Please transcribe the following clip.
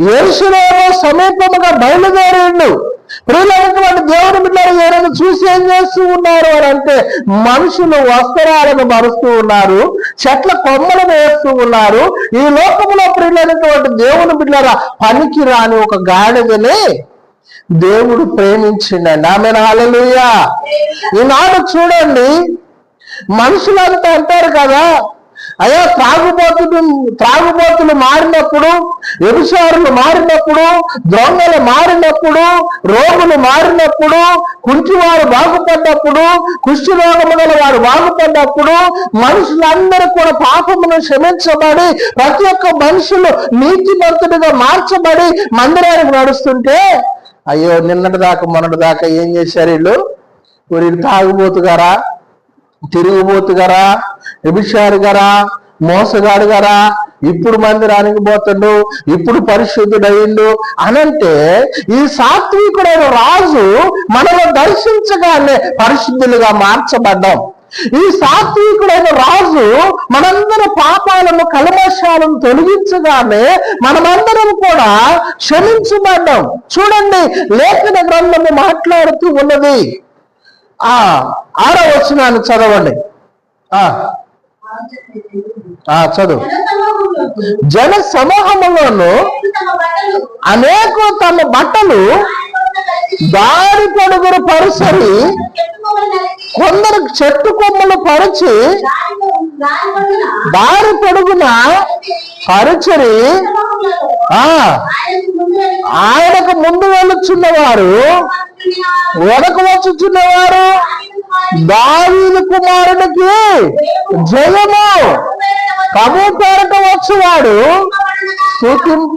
యెరూషలేము సమీపముగా బయలుదేరిండు. ప్రియులైనటువంటి దేవుని బిడ్డలు ఎవరైనా చూసి ఏం చేస్తూ ఉన్నారు అని అంటే, మనుషులు వస్త్రాలను మరుస్తూ ఉన్నారు, చెట్ల కొమ్మలను వేస్తూ ఉన్నారు. ఈ లోకంలో ప్రియులైనటువంటి దేవుని బిడ్డల పనికి రాని ఒక గాడిదని దేవుడు ప్రేమించిండండి. ఆమేన్, హల్లెలూయా. ఈనాడు చూడండి, మనుషులంతా అంటారు కదా, అయ్యా త్రాగుబోతులు మారినప్పుడు, వ్యభిచారులు మారినప్పుడు, దొంగలు మారినప్పుడు, రోగులు మారినప్పుడు, కుంటివారు బాగుపడ్డప్పుడు, కుష్ఠరోగము గల వారు బాగుపడ్డప్పుడు, మనుషులందరూ కూడా పాపమును క్షమించబడి ప్రతి ఒక్క మనుషులు నీతిమంతుడిగా మార్చబడి మందిరానికి నడుస్తుంటే, అయ్యో మొన్నటి దాకా ఏం చేశారు వీళ్ళు తాగుబోతుగారా, తిరుగుబోతుగారా, వ్యభిచారి గారా, మోసగాడు గారా, ఇప్పుడు మందిరానికి పోతాడు, ఇప్పుడు పరిశుద్ధుడయ్యిండు అనంటే, ఈ సాత్వికుడైన రాజు మనల్ని దర్శించగానే పరిశుద్ధులుగా మార్చబడ్డాం. ఈ సాత్వికుడైన రాజు మనందరి పాపాలను కల్మషాలను తొలగించగానే మనమందరం కూడా క్షమించబడ్డాం. చూడండి, లేఖన గ్రంథము మాట్లాడుతూ ఉన్నది. 6వ వచనాన్ని చదవండి. చదువు. జన సమూహములోను అనేకులు తమ బట్టలు దారి పొడుగురు పరుసరి, కొందరు చెట్టు కొమ్మలు పరచి దారి పొడుగున పరచరి ఆయనకు ముందు వెళ్ళుచున్నవారు, వెనక వచ్చుచున్నవారు, దావీదు కుమారుడికి జయము, ప్రభు పేరట వచ్చువాడు స్తుతింప